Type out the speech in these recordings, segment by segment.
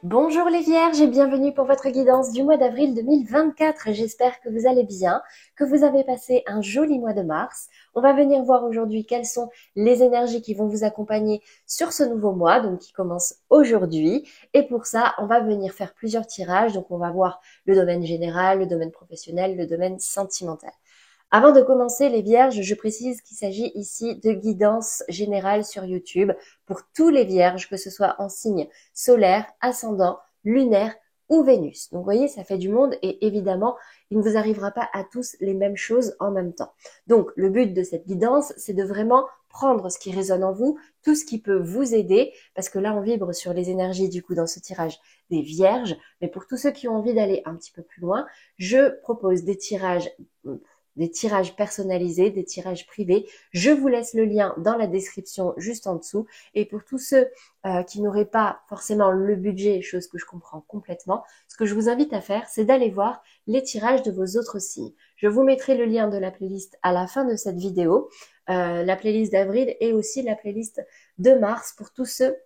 Bonjour les Vierges et bienvenue pour votre guidance du mois d'avril 2024. J'espère que vous allez bien, que vous avez passé un joli mois de mars. On va venir voir aujourd'hui quelles sont les énergies qui vont vous accompagner sur ce nouveau mois, donc qui commence aujourd'hui. Et pour ça, on va venir faire plusieurs tirages. Donc on va voir le domaine général, le domaine professionnel, le domaine sentimental. Avant de commencer les Vierges, je précise qu'il s'agit ici de guidance générale sur YouTube pour tous les Vierges, que ce soit en signe solaire, ascendant, lunaire ou Vénus. Donc vous voyez, ça fait du monde et évidemment, il ne vous arrivera pas à tous les mêmes choses en même temps. Donc le but de cette guidance, c'est de vraiment prendre ce qui résonne en vous, tout ce qui peut vous aider, parce que là on vibre sur les énergies du coup dans ce tirage des Vierges, mais pour tous ceux qui ont envie d'aller un petit peu plus loin, je propose des tirages personnalisés, des tirages privés. Je vous laisse le lien dans la description juste en dessous. Et pour tous ceux qui n'auraient pas forcément le budget, chose que je comprends complètement, ce que je vous invite à faire, c'est d'aller voir les tirages de vos autres signes. Je vous mettrai le lien de la playlist à la fin de cette vidéo, la playlist d'avril et aussi la playlist de mars pour tous ceux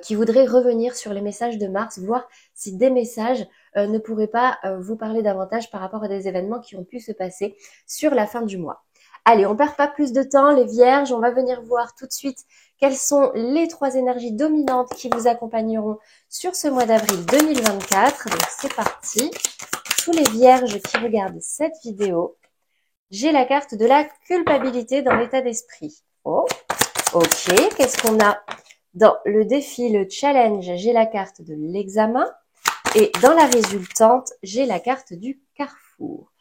qui voudraient revenir sur les messages de mars, voir si des messages ne pourraient pas vous parler davantage par rapport à des événements qui ont pu se passer sur la fin du mois. Allez, on perd pas plus de temps, les Vierges, on va venir voir tout de suite quelles sont les 3 énergies dominantes qui vous accompagneront sur ce mois d'avril 2024. Donc c'est parti. Tous les Vierges qui regardent cette vidéo, j'ai la carte de la culpabilité dans l'état d'esprit. Oh, ok, qu'est-ce qu'on a? Dans le défi, le challenge, j'ai la carte de l'examen et dans la résultante, j'ai la carte du carrefour.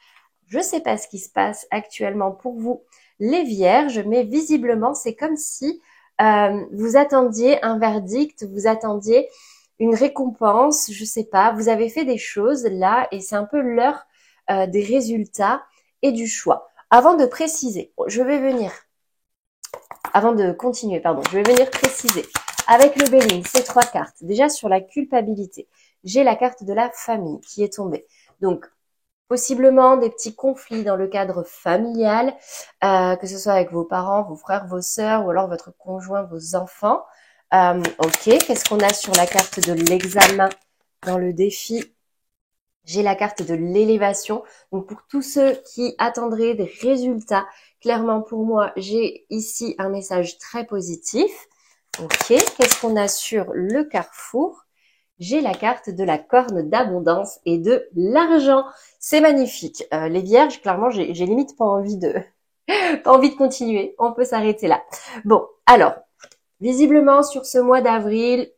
Je ne sais pas ce qui se passe actuellement pour vous, les Vierges, mais visiblement, c'est comme si vous attendiez un verdict, vous attendiez une récompense, je ne sais pas, vous avez fait des choses là et c'est un peu l'heure des résultats et du choix. Avant de préciser, je vais venir préciser avec le Béline, ces 3 cartes. Déjà sur la culpabilité, j'ai la carte de la famille qui est tombée. Donc, possiblement des petits conflits dans le cadre familial, que ce soit avec vos parents, vos frères, vos sœurs ou alors votre conjoint, vos enfants. Ok, qu'est-ce qu'on a sur la carte de l'examen dans le défi? J'ai la carte de l'élévation. Donc pour tous ceux qui attendraient des résultats, clairement pour moi, j'ai ici un message très positif. Ok, qu'est-ce qu'on a sur le carrefour? J'ai la carte de la corne d'abondance et de l'argent. C'est magnifique. Les Vierges, clairement, j'ai limite pas envie de continuer. On peut s'arrêter là. Bon, alors, visiblement sur ce mois d'avril,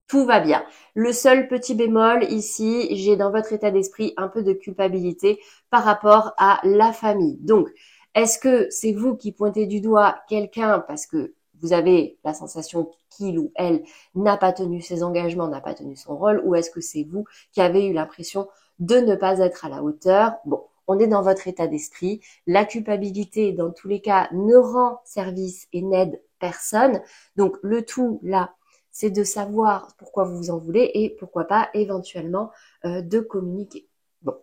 tout va bien. Le seul petit bémol ici, j'ai dans votre état d'esprit un peu de culpabilité par rapport à la famille. Donc, est-ce que c'est vous qui pointez du doigt quelqu'un parce que vous avez la sensation qu'il ou elle n'a pas tenu ses engagements, n'a pas tenu son rôle, ou est-ce que c'est vous qui avez eu l'impression de ne pas être à la hauteur? Bon, on est dans votre état d'esprit. La culpabilité, dans tous les cas, ne rend service et n'aide personne. Donc, le tout, là, c'est de savoir pourquoi vous vous en voulez et pourquoi pas éventuellement de communiquer. Bon.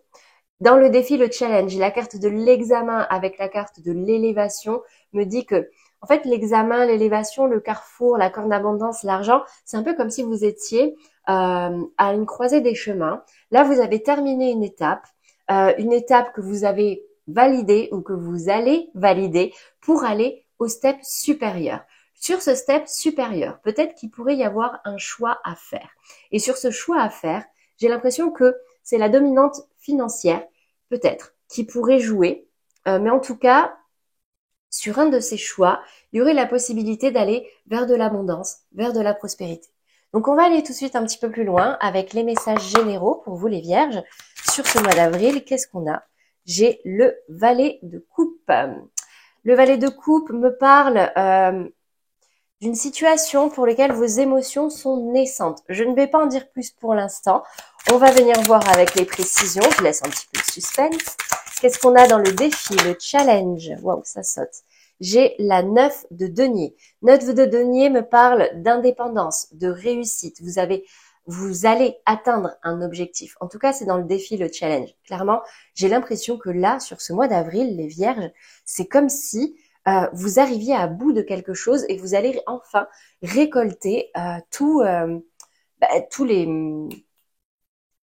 Dans le défi, le challenge, la carte de l'examen avec la carte de l'élévation me dit que, en fait, l'examen, l'élévation, le carrefour, la corne d'abondance, l'argent, c'est un peu comme si vous étiez à une croisée des chemins. Là, vous avez terminé une étape que vous avez validée ou que vous allez valider pour aller au step supérieur. Sur ce step supérieur, peut-être qu'il pourrait y avoir un choix à faire. Et sur ce choix à faire, j'ai l'impression que c'est la dominante financière, peut-être, qui pourrait jouer. Mais en tout cas, sur un de ces choix, il y aurait la possibilité d'aller vers de l'abondance, vers de la prospérité. Donc on va aller tout de suite un petit peu plus loin avec les messages généraux pour vous les Vierges. Sur ce mois d'avril, qu'est-ce qu'on a? J'ai le valet de coupe. Le valet de coupe me parle d'une situation pour laquelle vos émotions sont naissantes. Je ne vais pas en dire plus pour l'instant. On va venir voir avec les précisions. Je laisse un petit peu de suspense. Qu'est-ce qu'on a dans le défi, le challenge? Waouh, ça saute. J'ai la 9 de denier. 9 de denier me parle d'indépendance, de réussite. Vous avez vous allez atteindre un objectif. En tout cas, c'est dans le défi, le challenge. Clairement, j'ai l'impression que là, sur ce mois d'avril, les vierges, c'est comme si vous arriviez à bout de quelque chose et vous allez enfin récolter tous les,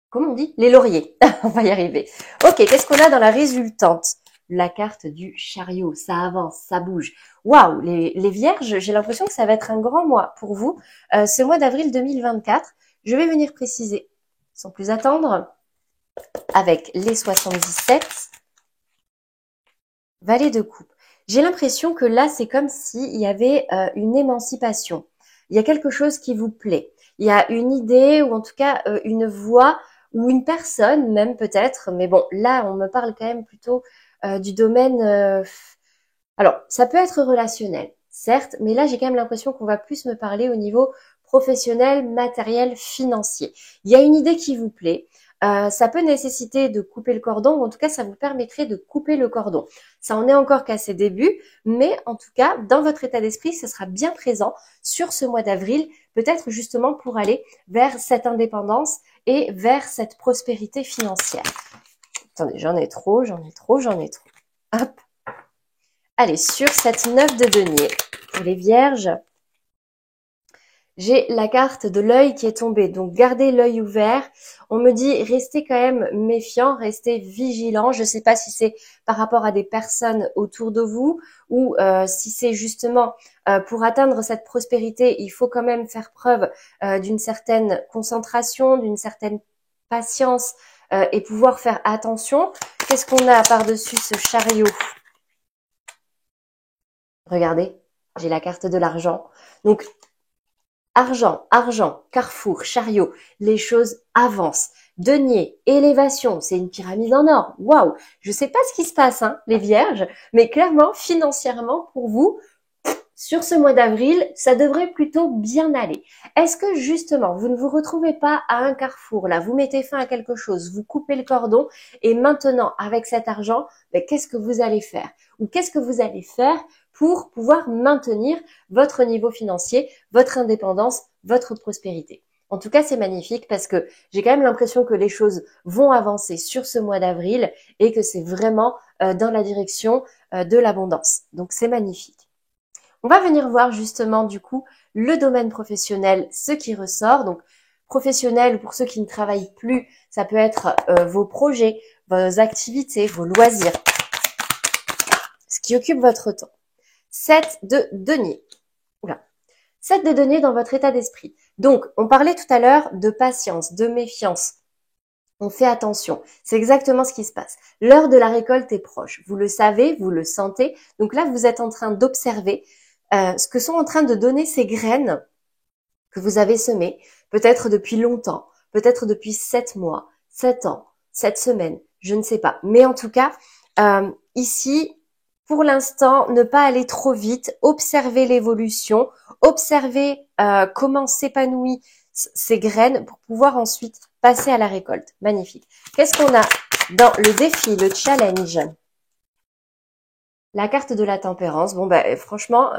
comment on dit? Les lauriers. On va y arriver. Ok, qu'est-ce qu'on a dans la résultante? La carte du chariot, ça avance, ça bouge. Waouh, les vierges, j'ai l'impression que ça va être un grand mois pour vous. Ce mois d'avril 2024, je vais venir préciser, sans plus attendre, avec les 77, valet de coupe. J'ai l'impression que là, c'est comme s'il y avait une émancipation. Il y a quelque chose qui vous plaît. Il y a une idée ou en tout cas une voix ou une personne même peut-être. Mais bon, là, on me parle quand même plutôt du domaine... Alors, ça peut être relationnel, certes, mais là, j'ai quand même l'impression qu'on va plus me parler au niveau professionnel, matériel, financier. Il y a une idée qui vous plaît. Ça peut nécessiter de couper le cordon, ou en tout cas, ça vous permettrait de couper le cordon. Ça en est encore qu'à ses débuts, mais en tout cas, dans votre état d'esprit, ce sera bien présent sur ce mois d'avril, peut-être justement pour aller vers cette indépendance et vers cette prospérité financière. Attendez, j'en ai trop. Hop. Allez, sur cette 9 de denier, pour les vierges, j'ai la carte de l'œil qui est tombée. Donc, gardez l'œil ouvert. On me dit, restez quand même méfiant, restez vigilant. Je ne sais pas si c'est par rapport à des personnes autour de vous ou si c'est justement pour atteindre cette prospérité, il faut quand même faire preuve d'une certaine concentration, d'une certaine patience et pouvoir faire attention. Qu'est-ce qu'on a par-dessus ce chariot ? Regardez, j'ai la carte de l'argent. Donc, argent, carrefour, chariot, les choses avancent. Denier, élévation, c'est une pyramide en or. Waouh! Je sais pas ce qui se passe, hein, les vierges, mais clairement, financièrement, pour vous, sur ce mois d'avril, ça devrait plutôt bien aller. Est-ce que justement, vous ne vous retrouvez pas à un carrefour, là, vous mettez fin à quelque chose, vous coupez le cordon, et maintenant, avec cet argent, qu'est-ce que vous allez faire? Ou qu'est-ce que vous allez faire pour pouvoir maintenir votre niveau financier, votre indépendance, votre prospérité? En tout cas, c'est magnifique parce que j'ai quand même l'impression que les choses vont avancer sur ce mois d'avril et que c'est vraiment dans la direction de l'abondance. Donc, c'est magnifique. On va venir voir justement du coup le domaine professionnel, ce qui ressort. Donc professionnel, pour ceux qui ne travaillent plus, ça peut être vos projets, vos activités, vos loisirs, ce qui occupe votre temps. 7 de denier. Oula. 7 de denier dans votre état d'esprit. Donc, on parlait tout à l'heure de patience, de méfiance. On fait attention. C'est exactement ce qui se passe. L'heure de la récolte est proche. Vous le savez, vous le sentez. Donc là, vous êtes en train d'observer ce que sont en train de donner ces graines que vous avez semées, peut-être depuis longtemps, peut-être depuis 7 mois, 7 ans, 7 semaines, je ne sais pas. Mais en tout cas, ici, pour l'instant, ne pas aller trop vite, observer l'évolution, observer comment s'épanouissent ces graines pour pouvoir ensuite passer à la récolte. Magnifique. Qu'est-ce qu'on a dans le défi, le challenge ? La carte de la tempérance, bon franchement,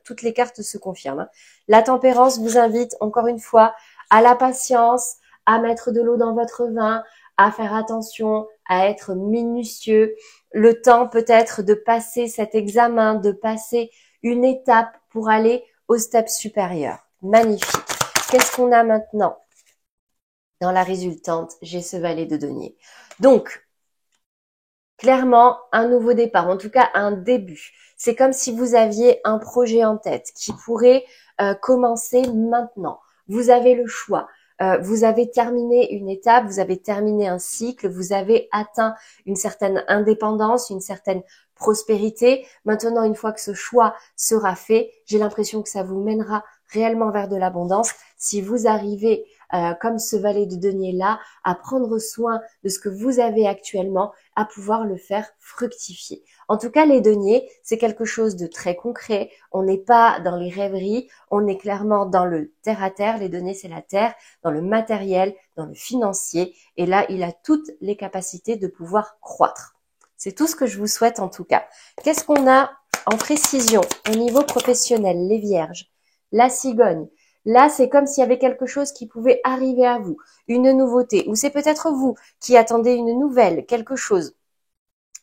toutes les cartes se confirment. Hein. La tempérance vous invite encore une fois à la patience, à mettre de l'eau dans votre vin, à faire attention, à être minutieux. Le temps peut-être de passer cet examen, de passer une étape pour aller au step supérieur. Magnifique. Qu'est-ce qu'on a maintenant? Dans la résultante, j'ai ce valet de denier. Donc, clairement, un nouveau départ, en tout cas un début. C'est comme si vous aviez un projet en tête qui pourrait commencer maintenant. Vous avez le choix. Vous avez terminé une étape, vous avez terminé un cycle, vous avez atteint une certaine indépendance, une certaine prospérité. Maintenant, une fois que ce choix sera fait, j'ai l'impression que ça vous mènera réellement vers de l'abondance si vous arrivez, comme ce valet de denier-là, à prendre soin de ce que vous avez actuellement, à pouvoir le faire fructifier. En tout cas, les deniers, c'est quelque chose de très concret. On n'est pas dans les rêveries, on est clairement dans le terre à terre. Les deniers, c'est la terre, dans le matériel, dans le financier. Et là, il a toutes les capacités de pouvoir croître. C'est tout ce que je vous souhaite en tout cas. Qu'est-ce qu'on a en précision au niveau professionnel, les vierges? La cigogne. Là, c'est comme s'il y avait quelque chose qui pouvait arriver à vous, une nouveauté, ou c'est peut-être vous qui attendez une nouvelle, quelque chose.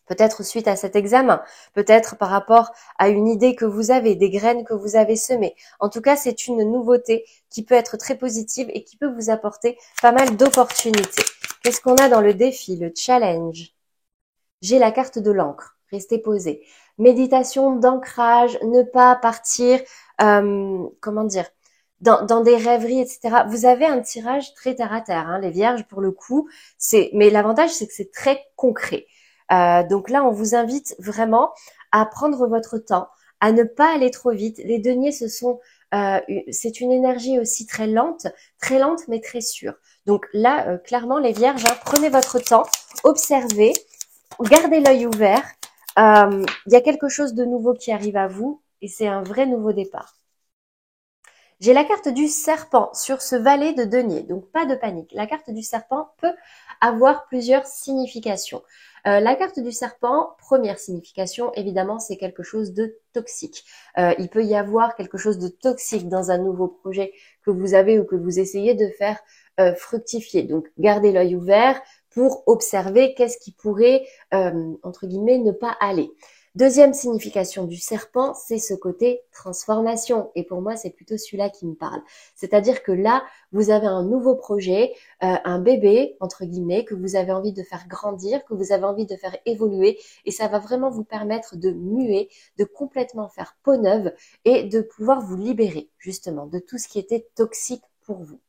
Peut-être suite à cet examen, peut-être par rapport à une idée que vous avez, des graines que vous avez semées. En tout cas, c'est une nouveauté qui peut être très positive et qui peut vous apporter pas mal d'opportunités. Qu'est-ce qu'on a dans le défi, le challenge? J'ai la carte de l'encre. Restez posé. Méditation d'ancrage, ne pas partir, comment dire, dans des rêveries, etc. Vous avez un tirage très terre à terre, hein, les vierges, pour le coup. Mais l'avantage, c'est que c'est très concret. Donc là, on vous invite vraiment à prendre votre temps, à ne pas aller trop vite. Les deniers, c'est une énergie aussi très lente mais très sûre. Donc là, clairement, les vierges, hein, prenez votre temps, observez, gardez l'œil ouvert. Il y a quelque chose de nouveau qui arrive à vous et c'est un vrai nouveau départ. J'ai la carte du serpent sur ce valet de denier, donc pas de panique. La carte du serpent peut avoir plusieurs significations. La carte du serpent, première signification, évidemment, c'est quelque chose de toxique. Il peut y avoir quelque chose de toxique dans un nouveau projet que vous avez ou que vous essayez de faire fructifier. Donc, gardez l'œil ouvert pour observer qu'est-ce qui pourrait, entre guillemets, ne pas aller. Deuxième signification du serpent, c'est ce côté transformation. Et pour moi, c'est plutôt celui-là qui me parle. C'est-à-dire que là, vous avez un nouveau projet, un bébé, entre guillemets, que vous avez envie de faire grandir, que vous avez envie de faire évoluer. Et ça va vraiment vous permettre de muer, de complètement faire peau neuve et de pouvoir vous libérer, justement, de tout ce qui était toxique pour vous.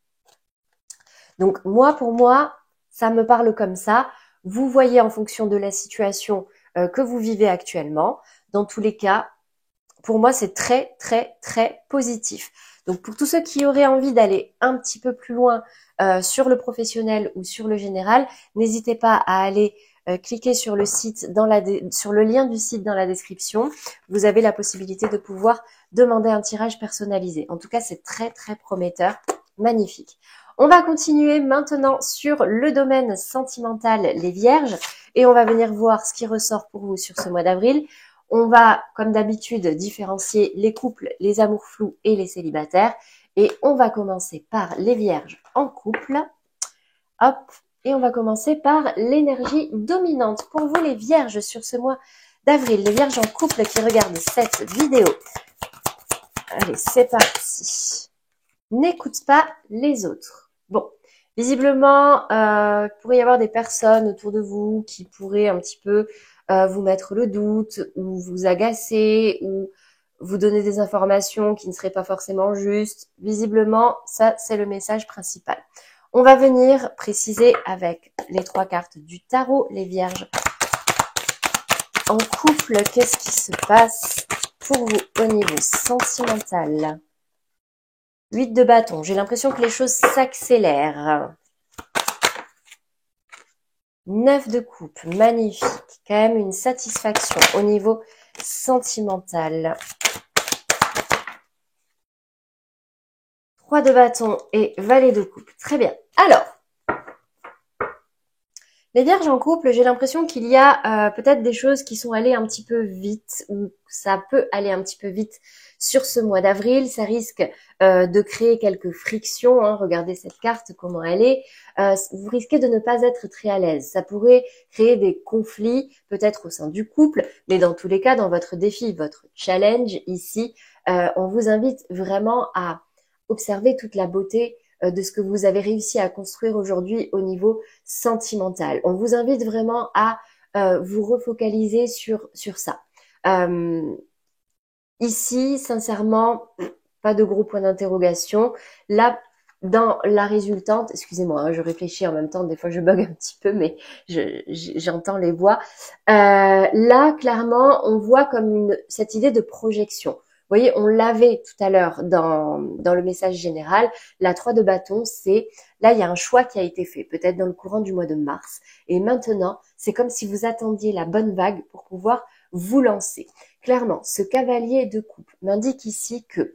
Donc, pour moi, ça me parle comme ça. Vous voyez en fonction de la situation que vous vivez actuellement. Dans tous les cas, pour moi, c'est très, très, très positif. Donc, pour tous ceux qui auraient envie d'aller un petit peu plus loin sur le professionnel ou sur le général, n'hésitez pas à aller cliquer sur le site sur le lien du site dans la description. Vous avez la possibilité de pouvoir demander un tirage personnalisé. En tout cas, c'est très, très prometteur. Magnifique. On va continuer maintenant sur le domaine sentimental, les vierges, et on va venir voir ce qui ressort pour vous sur ce mois d'avril. On va, comme d'habitude, différencier les couples, les amours flous et les célibataires. Et on va commencer par les vierges en couple. Hop. Et on va commencer par l'énergie dominante. Pour vous, les vierges, sur ce mois d'avril, les vierges en couple qui regardent cette vidéo. Allez, c'est parti. N'écoute pas les autres. Bon, visiblement, il pourrait y avoir des personnes autour de vous qui pourraient un petit peu vous mettre le doute ou vous agacer ou vous donner des informations qui ne seraient pas forcément justes. Visiblement, ça, c'est le message principal. On va venir préciser avec les 3 cartes du tarot, les vierges. En couple, qu'est-ce qui se passe pour vous au niveau sentimental ? 8 de bâton. J'ai l'impression que les choses s'accélèrent. 9 de coupe. Magnifique. Quand même une satisfaction au niveau sentimental. 3 de bâton et valet de coupe. Très bien. Alors, les vierges en couple, j'ai l'impression qu'il y a peut-être des choses qui sont allées un petit peu vite ou ça peut aller un petit peu vite sur ce mois d'avril. Ça risque de créer quelques frictions. Hein. Regardez cette carte, comment elle est. Vous risquez de ne pas être très à l'aise. Ça pourrait créer des conflits peut-être au sein du couple, mais dans tous les cas, dans votre défi, votre challenge ici, on vous invite vraiment à observer toute la beauté de ce que vous avez réussi à construire aujourd'hui au niveau sentimental. On vous invite vraiment à vous refocaliser sur ça. Ici, sincèrement, pas de gros points d'interrogation. Là, dans la résultante, excusez-moi, hein, je réfléchis en même temps, des fois je bug un petit peu, mais j'entends les voix. Là, clairement, on voit comme cette idée de projection. Vous voyez, on l'avait tout à l'heure dans le message général. La 3 de bâton, c'est, là, il y a un choix qui a été fait, peut-être dans le courant du mois de mars. Et maintenant, c'est comme si vous attendiez la bonne vague pour pouvoir vous lancer. Clairement, ce cavalier de coupe m'indique ici que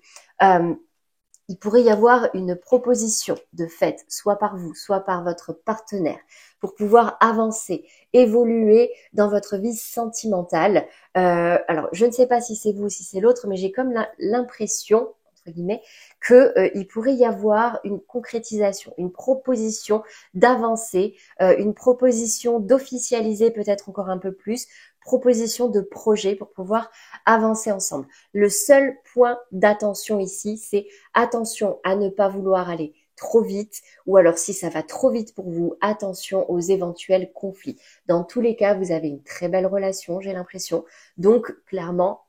il pourrait y avoir une proposition de fait, soit par vous, soit par votre partenaire, pour pouvoir avancer, évoluer dans votre vie sentimentale. Alors, je ne sais pas si c'est vous ou si c'est l'autre, mais j'ai comme l'impression, entre guillemets, que il pourrait y avoir une concrétisation, une proposition d'avancer, une proposition d'officialiser peut-être encore un peu plus, proposition de projet pour pouvoir avancer ensemble. Le seul point d'attention ici, c'est attention à ne pas vouloir aller trop vite, ou alors si ça va trop vite pour vous, attention aux éventuels conflits. Dans tous les cas, vous avez une très belle relation, j'ai l'impression. Donc, clairement,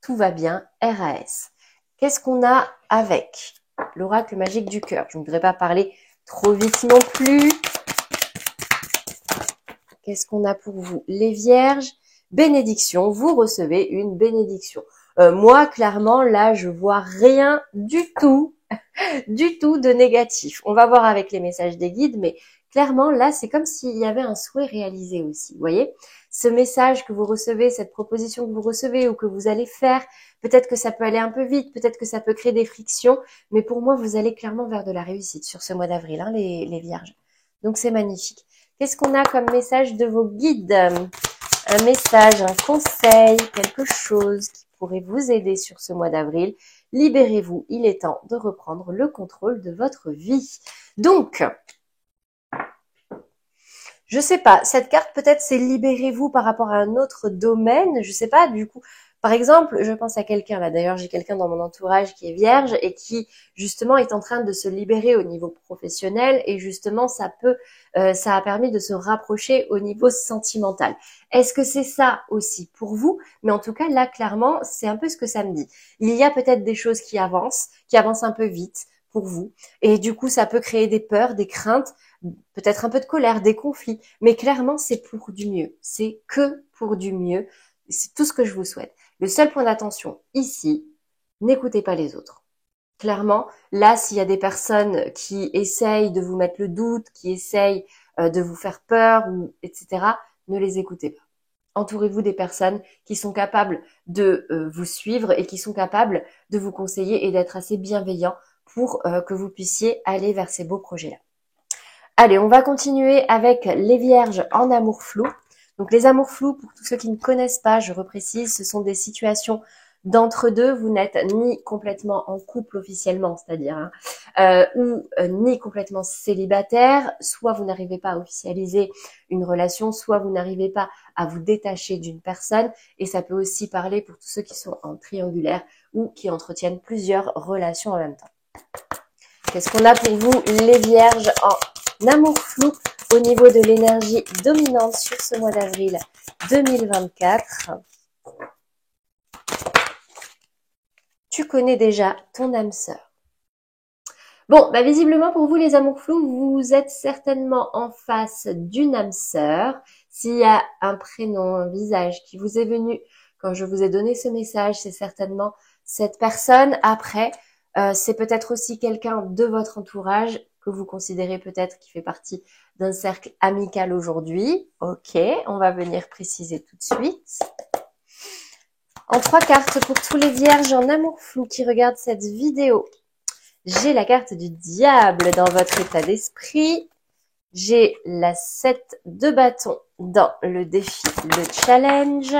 tout va bien, RAS. Qu'est-ce qu'on a avec l'oracle magique du cœur? Je ne voudrais pas parler trop vite non plus. Qu'est-ce qu'on a pour vous? Les vierges, bénédiction, vous recevez une bénédiction. Moi, clairement, là, je vois rien du tout de négatif. On va voir avec les messages des guides, mais clairement, là, c'est comme s'il y avait un souhait réalisé aussi. Vous voyez, ce message que vous recevez, cette proposition que vous recevez ou que vous allez faire, peut-être que ça peut aller un peu vite, peut-être que ça peut créer des frictions, mais pour moi, vous allez clairement vers de la réussite sur ce mois d'avril, hein, les vierges. Donc, c'est magnifique. Qu'est-ce qu'on a comme message de vos guides? Un message, un conseil, quelque chose qui pourrait vous aider sur ce mois d'avril. Libérez-vous, il est temps de reprendre le contrôle de votre vie. Donc, je sais pas, cette carte peut-être c'est libérez-vous par rapport à un autre domaine, je sais pas, du coup, par exemple, je pense à quelqu'un là, d'ailleurs j'ai quelqu'un dans mon entourage qui est vierge et qui justement est en train de se libérer au niveau professionnel et justement ça a permis de se rapprocher au niveau sentimental. Est-ce que c'est ça aussi pour vous? Mais en tout cas là clairement c'est un peu ce que ça me dit. Il y a peut-être des choses qui avancent un peu vite pour vous et du coup ça peut créer des peurs, des craintes, peut-être un peu de colère, des conflits, mais clairement c'est pour du mieux, c'est que pour du mieux, c'est tout ce que je vous souhaite. Le seul point d'attention ici, n'écoutez pas les autres. Clairement, là, s'il y a des personnes qui essayent de vous mettre le doute, qui essayent de vous faire peur, ou etc., ne les écoutez pas. Entourez-vous des personnes qui sont capables de vous suivre et qui sont capables de vous conseiller et d'être assez bienveillants pour que vous puissiez aller vers ces beaux projets-là. Allez, on va continuer avec les vierges en amour flou. Donc les amours flous, pour tous ceux qui ne connaissent pas, je reprécise, ce sont des situations d'entre-deux. Vous n'êtes ni complètement en couple officiellement, c'est-à-dire, ou ni complètement célibataire. Soit vous n'arrivez pas à officialiser une relation, soit vous n'arrivez pas à vous détacher d'une personne. Et ça peut aussi parler pour tous ceux qui sont en triangulaire ou qui entretiennent plusieurs relations en même temps. Qu'est-ce qu'on a pour vous, les vierges en amour flou au niveau de l'énergie dominante sur ce mois d'avril 2024? Tu connais déjà ton âme sœur. Bon, bah visiblement pour vous les amours flous, vous êtes certainement en face d'une âme sœur. S'il y a un prénom, un visage qui vous est venu quand je vous ai donné ce message, c'est certainement cette personne. Après, c'est peut-être aussi quelqu'un de votre entourage que vous considérez peut-être qui fait partie d'un cercle amical aujourd'hui. Ok, on va venir préciser tout de suite. En 3 cartes pour tous les vierges en amour flou qui regardent cette vidéo. J'ai la carte du diable dans votre état d'esprit. J'ai la 7 de bâton dans le défi, le challenge.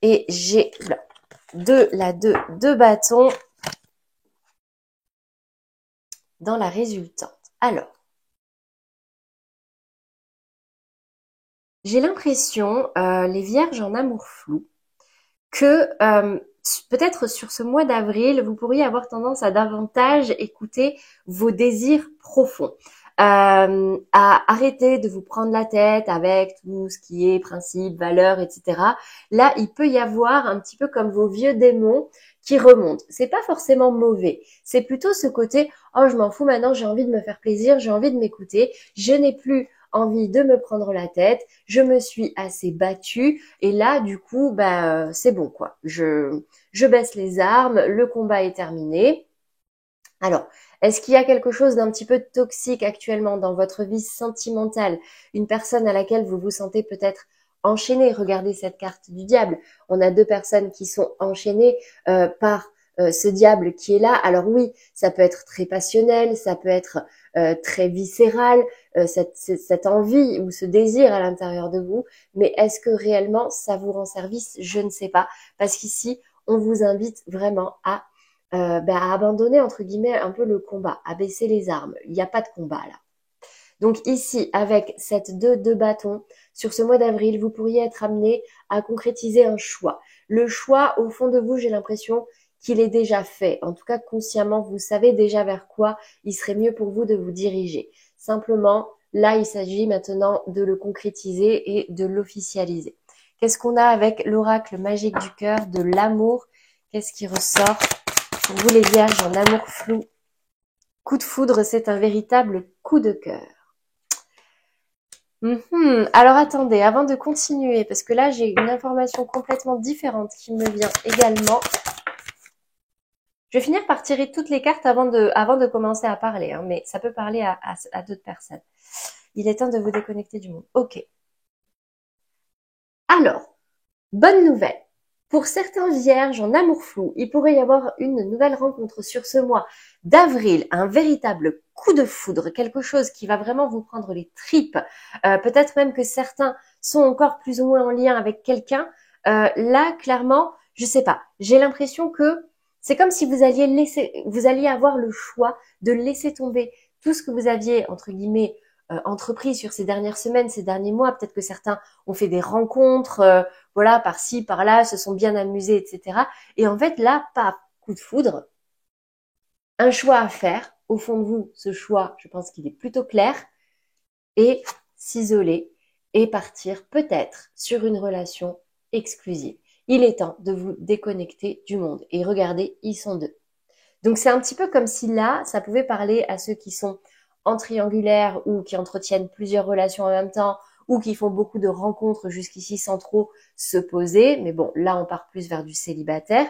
Et j'ai la 2 de bâton dans la résultante. Alors, j'ai l'impression, les vierges en amour flou, que peut-être sur ce mois d'avril, vous pourriez avoir tendance à davantage écouter vos désirs profonds. À arrêter de vous prendre la tête avec tout ce qui est principe, valeurs, etc. Là, il peut y avoir un petit peu comme vos vieux démons qui remontent. C'est pas forcément mauvais. C'est plutôt ce côté, oh, je m'en fous maintenant, j'ai envie de me faire plaisir, j'ai envie de m'écouter, je n'ai plus envie de me prendre la tête, je me suis assez battue et là du coup c'est bon quoi. Je baisse les armes, le combat est terminé. Alors, est-ce qu'il y a quelque chose d'un petit peu toxique actuellement dans votre vie sentimentale? Une personne à laquelle vous vous sentez peut-être enchaîné? Regardez cette carte du diable. On a 2 personnes qui sont enchaînées par ce diable qui est là. Alors oui, ça peut être très passionnel, ça peut être très viscéral, cette envie ou ce désir à l'intérieur de vous. Mais est-ce que réellement ça vous rend service? Je ne sais pas. Parce qu'ici, on vous invite vraiment à à abandonner entre guillemets un peu le combat, à baisser les armes. Il n'y a pas de combat là. Donc ici, avec cette 2 de bâton, sur ce mois d'avril, vous pourriez être amené à concrétiser un choix. Le choix, au fond de vous, j'ai l'impression qu'il est déjà fait. En tout cas, consciemment, vous savez déjà vers quoi il serait mieux pour vous de vous diriger. Simplement, là, il s'agit maintenant de le concrétiser et de l'officialiser. Qu'est-ce qu'on a avec l'oracle magique du cœur, de l'amour? Qu'est-ce qui ressort pour vous les vierges en amour flou? Coup de foudre, c'est un véritable coup de cœur. Alors attendez, avant de continuer, parce que là j'ai une information complètement différente qui me vient également. Je vais finir par tirer toutes les cartes avant de commencer à parler, hein, mais ça peut parler à d'autres personnes. Il est temps de vous déconnecter du monde. Ok. Alors, bonne nouvelle. Pour certains vierges en amour flou, il pourrait y avoir une nouvelle rencontre sur ce mois d'avril, un véritable coup de foudre, quelque chose qui va vraiment vous prendre les tripes. Peut-être même que certains sont encore plus ou moins en lien avec quelqu'un. Là, clairement, je sais pas. J'ai l'impression que c'est comme si vous alliez avoir le choix de laisser tomber tout ce que vous aviez, entre guillemets, entrepris sur ces dernières semaines, ces derniers mois. Peut-être que certains ont fait des rencontres, voilà, par-ci, par-là, se sont bien amusés, etc. Et en fait, là, paf, coup de foudre, un choix à faire. Au fond de vous, ce choix, je pense qu'il est plutôt clair. Et s'isoler et partir peut-être sur une relation exclusive. Il est temps de vous déconnecter du monde. Et regardez, ils sont deux. Donc c'est un petit peu comme si là, ça pouvait parler à ceux qui sont en triangulaire ou qui entretiennent plusieurs relations en même temps ou qui font beaucoup de rencontres jusqu'ici sans trop se poser. Mais bon, là, on part plus vers du célibataire.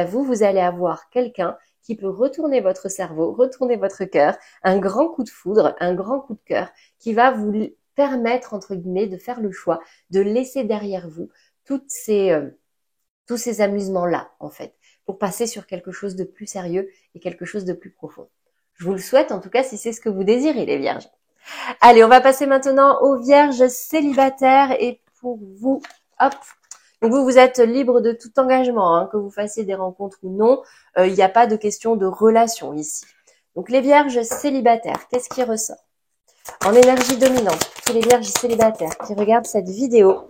Vous allez avoir quelqu'un qui peut retourner votre cerveau, retourner votre cœur, un grand coup de foudre, un grand coup de cœur qui va vous permettre, entre guillemets, de faire le choix, de laisser derrière vous tous ces amusements-là, en fait, pour passer sur quelque chose de plus sérieux et quelque chose de plus profond. Je vous le souhaite, en tout cas, si c'est ce que vous désirez, les vierges. Allez, on va passer maintenant aux vierges célibataires. Et pour vous, hop, donc vous êtes libre de tout engagement, hein, que vous fassiez des rencontres ou non. Il n'y a pas de question de relation ici. Donc les vierges célibataires, qu'est-ce qui ressort? En énergie dominante, tous les vierges célibataires qui regardent cette vidéo.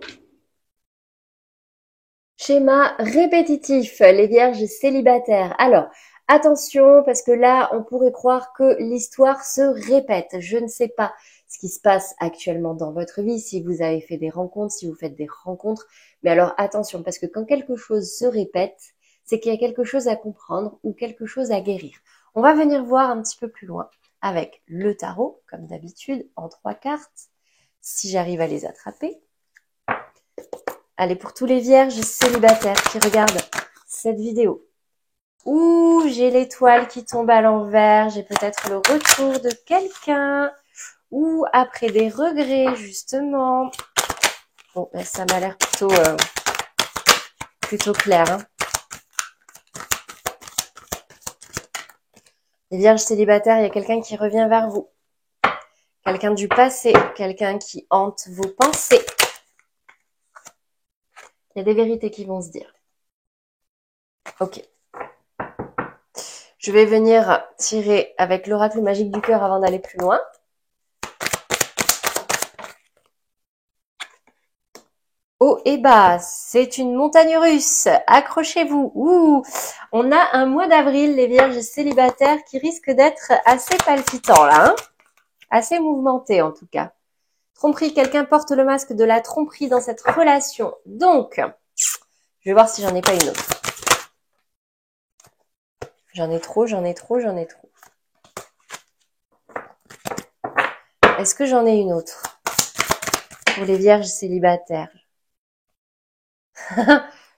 Schéma répétitif, les vierges célibataires. Alors, attention, parce que là, on pourrait croire que l'histoire se répète. Je ne sais pas ce qui se passe actuellement dans votre vie, si vous avez fait des rencontres, si vous faites des rencontres. Mais alors, attention, parce que quand quelque chose se répète, c'est qu'il y a quelque chose à comprendre ou quelque chose à guérir. On va venir voir un petit peu plus loin avec le tarot, comme d'habitude, en 3 cartes, si j'arrive à les attraper. Allez, pour tous les vierges célibataires qui regardent cette vidéo. Ouh, j'ai l'étoile qui tombe à l'envers, j'ai peut-être le retour de quelqu'un. Ou après des regrets, justement. Bon, ça m'a l'air plutôt clair. Hein. Les vierges célibataires, il y a quelqu'un qui revient vers vous. Quelqu'un du passé, quelqu'un qui hante vos pensées. Il y a des vérités qui vont se dire. Ok. Je vais venir tirer avec l'oracle magique du cœur avant d'aller plus loin. Haut et bas, c'est une montagne russe. Accrochez-vous. Ouh, on a un mois d'avril, les vierges célibataires, qui risque d'être assez palpitant là. Hein, assez mouvementé en tout cas. Tromperie, quelqu'un porte le masque de la tromperie dans cette relation. Donc, je vais voir si j'en ai pas une autre. J'en ai trop. Est-ce que j'en ai une autre pour les vierges célibataires?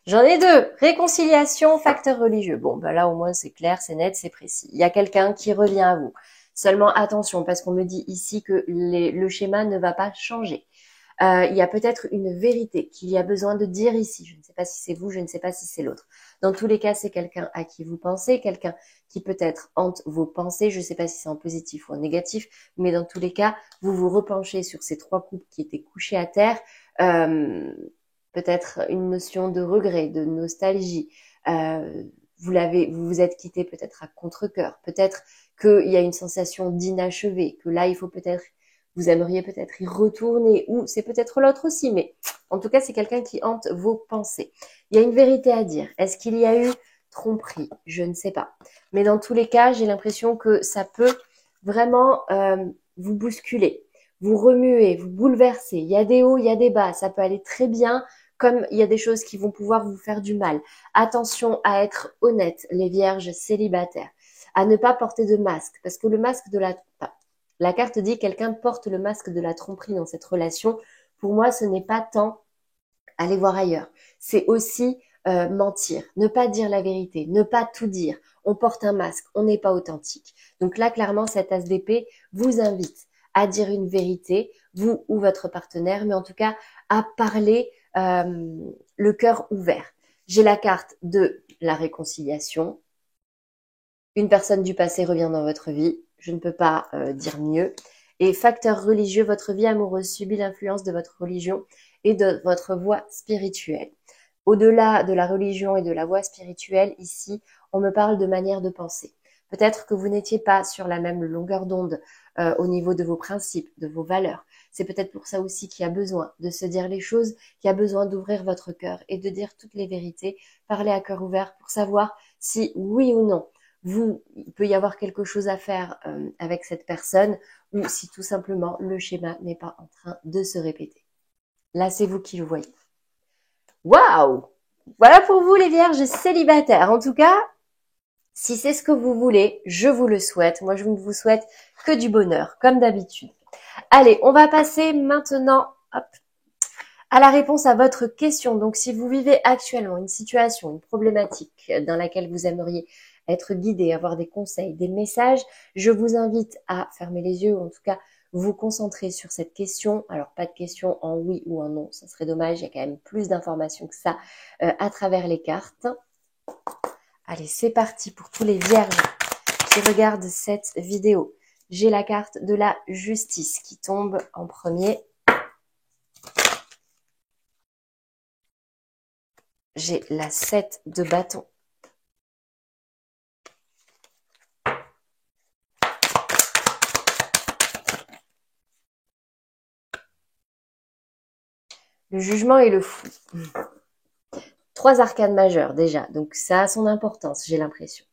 J'en ai 2. Réconciliation, facteur religieux. Bon, là au moins c'est clair, c'est net, c'est précis. Il y a quelqu'un qui revient à vous. Seulement attention, parce qu'on me dit ici que le schéma ne va pas changer. Il y a peut-être une vérité qu'il y a besoin de dire ici. Je ne sais pas si c'est vous, je ne sais pas si c'est l'autre. Dans tous les cas, c'est quelqu'un à qui vous pensez, quelqu'un qui peut-être hante vos pensées. Je ne sais pas si c'est en positif ou en négatif, mais dans tous les cas, vous vous repenchez sur ces 3 couples qui étaient couchés à terre. Peut-être une notion de regret, de nostalgie, vous vous êtes quitté peut-être à contre-cœur, peut-être qu'il y a une sensation d'inachevé, que là il faut peut-être, vous aimeriez peut-être y retourner, ou c'est peut-être l'autre aussi, mais en tout cas c'est quelqu'un qui hante vos pensées. Il y a une vérité à dire. Est-ce qu'il y a eu tromperie? Je ne sais pas. Mais dans tous les cas, j'ai l'impression que ça peut vraiment vous bousculer, vous remuer, vous bouleverser. Il y a des hauts, il y a des bas. Ça peut aller très bien, comme il y a des choses qui vont pouvoir vous faire du mal. Attention à être honnête, les vierges célibataires, à ne pas porter de masque, parce que le masque de la carte dit quelqu'un porte le masque de la tromperie dans cette relation. Pour moi, ce n'est pas tant aller voir ailleurs. C'est aussi mentir, ne pas dire la vérité, ne pas tout dire. On porte un masque, on n'est pas authentique. Donc là, clairement, cet as d'épée vous invite à dire une vérité, vous ou votre partenaire, mais en tout cas à parler le cœur ouvert. J'ai la carte de la réconciliation. Une personne du passé revient dans votre vie. Je ne peux pas dire mieux. Et facteur religieux, votre vie amoureuse subit l'influence de votre religion et de votre voie spirituelle. Au-delà de la religion et de la voie spirituelle, ici, on me parle de manière de penser. Peut-être que vous n'étiez pas sur la même longueur d'onde au niveau de vos principes, de vos valeurs. C'est peut-être pour ça aussi qu'il y a besoin de se dire les choses, qu'il y a besoin d'ouvrir votre cœur et de dire toutes les vérités, parler à cœur ouvert pour savoir si oui ou non, il peut y avoir quelque chose à faire avec cette personne ou si tout simplement le schéma n'est pas en train de se répéter. Là, c'est vous qui le voyez. Waouh! Voilà pour vous les vierges célibataires. En tout cas, si c'est ce que vous voulez, je vous le souhaite. Moi, je ne vous souhaite que du bonheur, comme d'habitude. Allez, on va passer maintenant à la réponse à votre question. Donc, si vous vivez actuellement une situation, une problématique dans laquelle vous aimeriez être guidé, avoir des conseils, des messages, je vous invite à fermer les yeux ou en tout cas vous concentrer sur cette question. Alors, pas de question en oui ou en non, ça serait dommage, il y a quand même plus d'informations que ça à travers les cartes. Allez, c'est parti pour tous les vierges qui regardent cette vidéo. J'ai la carte de la justice qui tombe en premier. J'ai la 7 de bâton. Le jugement et le fou. 3 arcanes majeures déjà, donc ça a son importance, j'ai l'impression.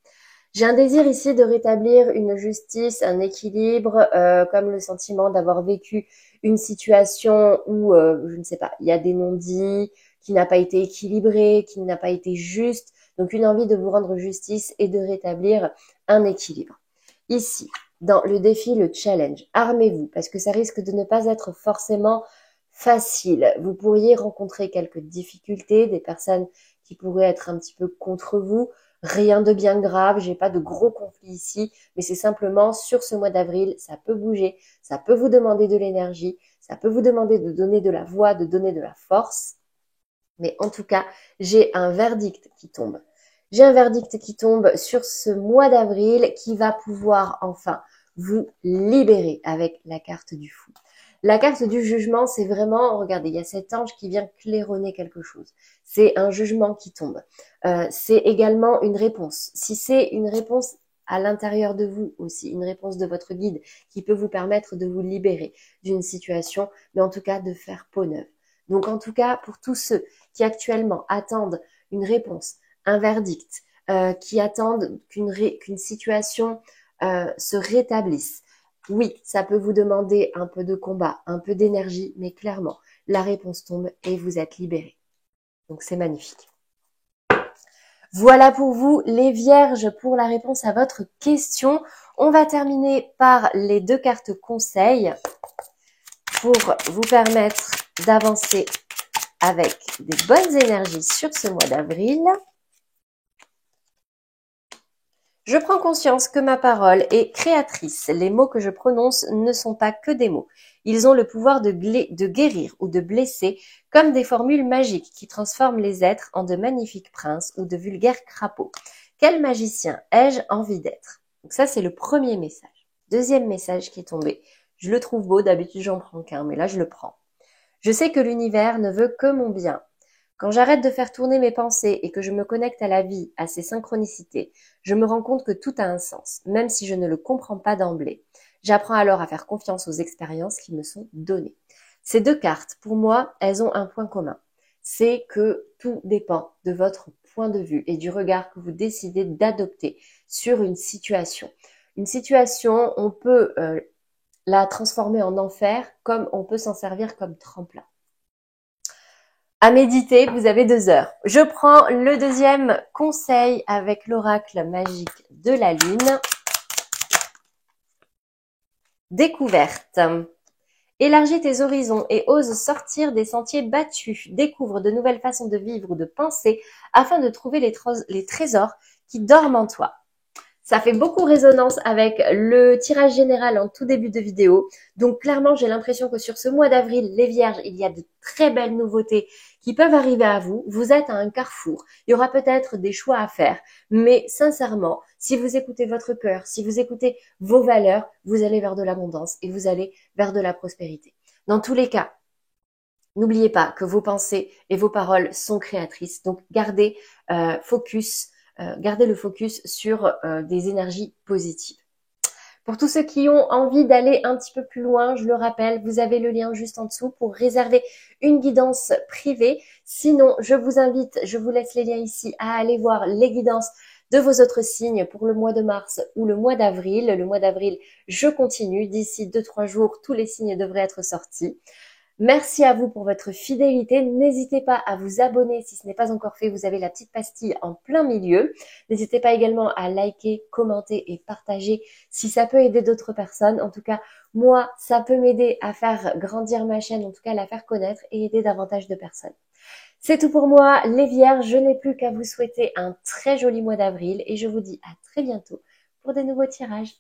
J'ai un désir ici de rétablir une justice, un équilibre, comme le sentiment d'avoir vécu une situation où, je ne sais pas, il y a des non-dits, qui n'a pas été équilibré, qui n'a pas été juste. Donc une envie de vous rendre justice et de rétablir un équilibre. Ici, dans le défi, le challenge, armez-vous parce que ça risque de ne pas être forcément facile. Vous pourriez rencontrer quelques difficultés, des personnes qui pourraient être un petit peu contre vous. Rien de bien grave, j'ai pas de gros conflits ici, mais c'est simplement sur ce mois d'avril, ça peut bouger, ça peut vous demander de l'énergie, ça peut vous demander de donner de la voix, de donner de la force. Mais en tout cas, j'ai un verdict qui tombe. J'ai un verdict qui tombe sur ce mois d'avril qui va pouvoir enfin vous libérer avec la carte du fou. La carte du jugement, c'est vraiment, regardez, il y a cet ange qui vient claironner quelque chose. C'est un jugement qui tombe. C'est également une réponse. Si c'est une réponse à l'intérieur de vous aussi, une réponse de votre guide qui peut vous permettre de vous libérer d'une situation, mais en tout cas de faire peau neuve. Donc en tout cas, pour tous ceux qui actuellement attendent une réponse, un verdict, qui attendent qu'une situation se rétablisse, oui, ça peut vous demander un peu de combat, un peu d'énergie, mais clairement, la réponse tombe et vous êtes libéré. Donc c'est magnifique. Voilà pour vous les vierges pour la réponse à votre question. On va terminer par les 2 cartes conseils pour vous permettre d'avancer avec des bonnes énergies sur ce mois d'avril. Je prends conscience que ma parole est créatrice. Les mots que je prononce ne sont pas que des mots. Ils ont le pouvoir de guérir ou de blesser, comme des formules magiques qui transforment les êtres en de magnifiques princes ou de vulgaires crapauds. Quel magicien ai-je envie d'être? Donc ça, c'est le premier message. Deuxième message qui est tombé. Je le trouve beau, d'habitude j'en prends qu'un, mais là je le prends. Je sais que l'univers ne veut que mon bien. Quand j'arrête de faire tourner mes pensées et que je me connecte à la vie, à ses synchronicités, je me rends compte que tout a un sens, même si je ne le comprends pas d'emblée. J'apprends alors à faire confiance aux expériences qui me sont données. Ces deux cartes, pour moi, elles ont un point commun. C'est que tout dépend de votre point de vue et du regard que vous décidez d'adopter sur une situation. Une situation, on peut la transformer en enfer comme on peut s'en servir comme tremplin. À méditer, vous avez 2 heures. Je prends le deuxième conseil avec l'oracle magique de la lune. Découverte. Élargis tes horizons et ose sortir des sentiers battus. Découvre de nouvelles façons de vivre ou de penser afin de trouver les trésors qui dorment en toi. Ça fait beaucoup résonance avec le tirage général en tout début de vidéo. Donc clairement, j'ai l'impression que sur ce mois d'avril, les Vierges, il y a de très belles nouveautés qui peuvent arriver à vous. Vous êtes à un carrefour. Il y aura peut-être des choix à faire. Mais sincèrement, si vous écoutez votre cœur, si vous écoutez vos valeurs, vous allez vers de l'abondance et vous allez vers de la prospérité. Dans tous les cas, n'oubliez pas que vos pensées et vos paroles sont créatrices. Donc gardez gardez le focus sur des énergies positives. Pour tous ceux qui ont envie d'aller un petit peu plus loin, je le rappelle, vous avez le lien juste en dessous pour réserver une guidance privée. Sinon, je vous laisse les liens ici à aller voir les guidances de vos autres signes pour le mois de mars ou le mois d'avril. Le mois d'avril, je continue. D'ici 2-3 jours, tous les signes devraient être sortis. Merci à vous pour votre fidélité. N'hésitez pas à vous abonner si ce n'est pas encore fait. Vous avez la petite pastille en plein milieu. N'hésitez pas également à liker, commenter et partager si ça peut aider d'autres personnes. En tout cas, moi, ça peut m'aider à faire grandir ma chaîne, en tout cas à la faire connaître et aider davantage de personnes. C'est tout pour moi, les Vierges. Je n'ai plus qu'à vous souhaiter un très joli mois d'avril et je vous dis à très bientôt pour de nouveaux tirages.